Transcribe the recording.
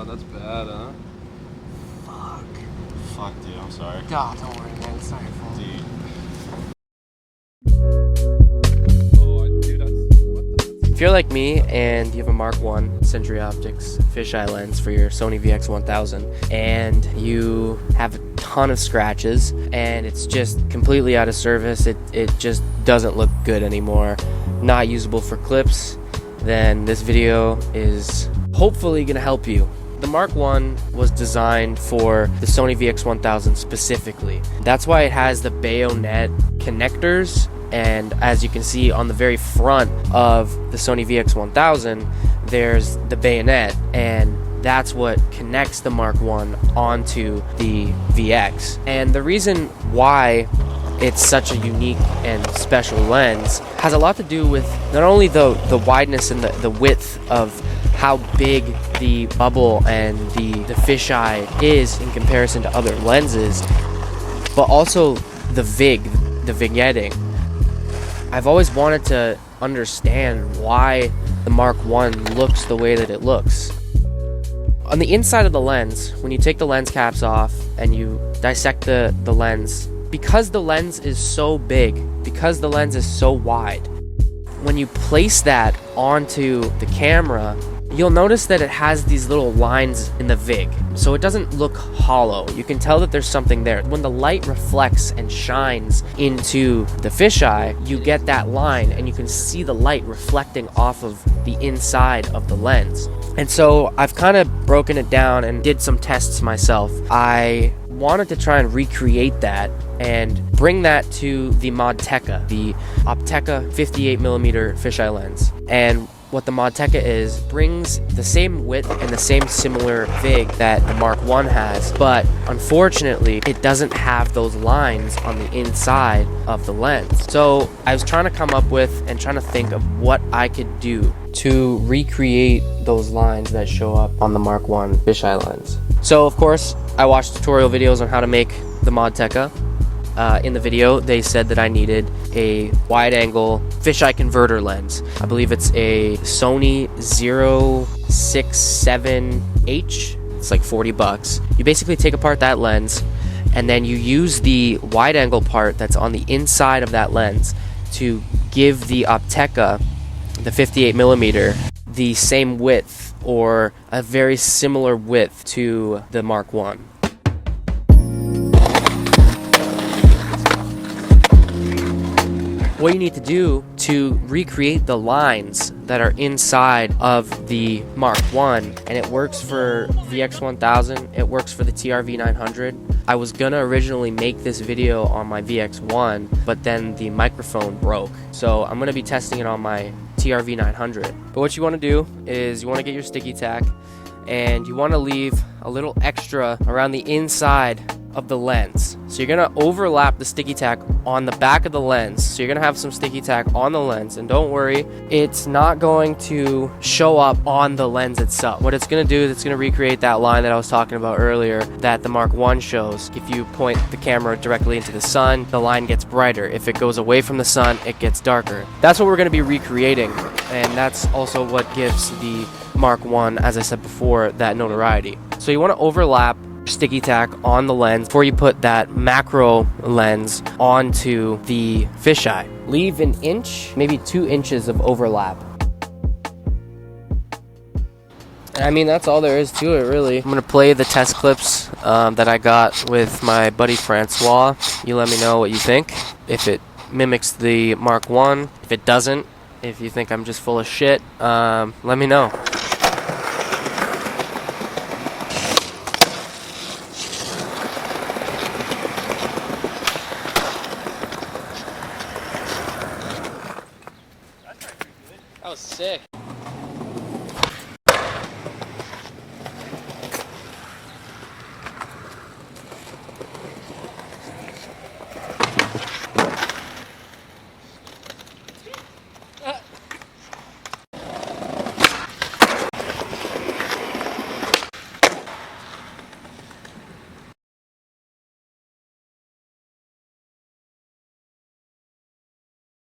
god, that's bad, huh? Fuck, dude, I'm sorry. God, don't worry, man. It's not your fault. Dude. If you're like me and you have a Mark 1 Century Optics fisheye lens for your Sony VX1000 and you have a ton of scratches and it's just completely out of service, it just doesn't look good anymore, not usable for clips, then this video is hopefully going to help you. The Mark 1 was designed for the Sony VX1000 specifically. That's why it has the bayonet connectors, and as you can see on the very front of the Sony VX1000 there's the bayonet, and that's what connects the Mark 1 onto the VX. And the reason why it's such a unique and special lens has a lot to do with not only the wideness and the width of how big the bubble and the fisheye is in comparison to other lenses, but also the vignetting. I've always wanted to understand why the Mark 1 looks the way that it looks. On the inside of the lens, when you take the lens caps off and you dissect the lens, because the lens is so big, because the lens is so wide, when you place that onto the camera, you'll notice that it has these little lines in the vig, so it doesn't look hollow. You can tell that there's something there. When the light reflects and shines into the fisheye, you get that line and you can see the light reflecting off of the inside of the lens. And so I've kind of broken it down and did some tests myself. I wanted to try and recreate that and bring that to the Opteka, the Opteka 58mm fisheye lens. And what the Opteka is, brings the same width and the same similar vig that the Mark 1 has, but unfortunately it doesn't have those lines on the inside of the lens. So I was trying to come up with and trying to think of what I could do to recreate those lines that show up on the Mark 1 fisheye lens. So of course I watched tutorial videos on how to make the Opteka. In the video they said that I needed a wide angle fisheye converter lens. I believe it's a Sony 067H. It's like 40 bucks. You basically take apart that lens and then you use the wide angle part that's on the inside of that lens to give the Opteka, the 58mm, the same width or a very similar width to the Mark 1. What you need to do to recreate the lines that are inside of the Mark 1, and it works for VX1000, it works for the TRV900. I was gonna originally make this video on my VX1, but then the microphone broke. So I'm gonna be testing it on my TRV900. But what you wanna do is you wanna get your sticky tack and you wanna leave a little extra around the inside of the lens. So you're gonna overlap the sticky tack on the back of the lens. So you're gonna have some sticky tack on the lens, and don't worry, it's not going to show up on the lens itself. What it's gonna do is it's gonna recreate that line that I was talking about earlier that the Mark 1 shows. If you point the camera directly into the sun, the line gets brighter. If it goes away from the sun, it gets darker. That's what we're gonna be recreating, and that's also what gives the Mark 1, as I said before, that notoriety. So you wanna overlap sticky tack on the lens before you put that macro lens onto the fisheye. Leave an inch, maybe 2 inches of overlap. I mean, that's all there is to it, really. I'm gonna play the test clips that I got with my buddy Francois. You let me know what you think. If it mimics the Mark 1, if it doesn't, if you think I'm just full of shit, let me know. That was sick.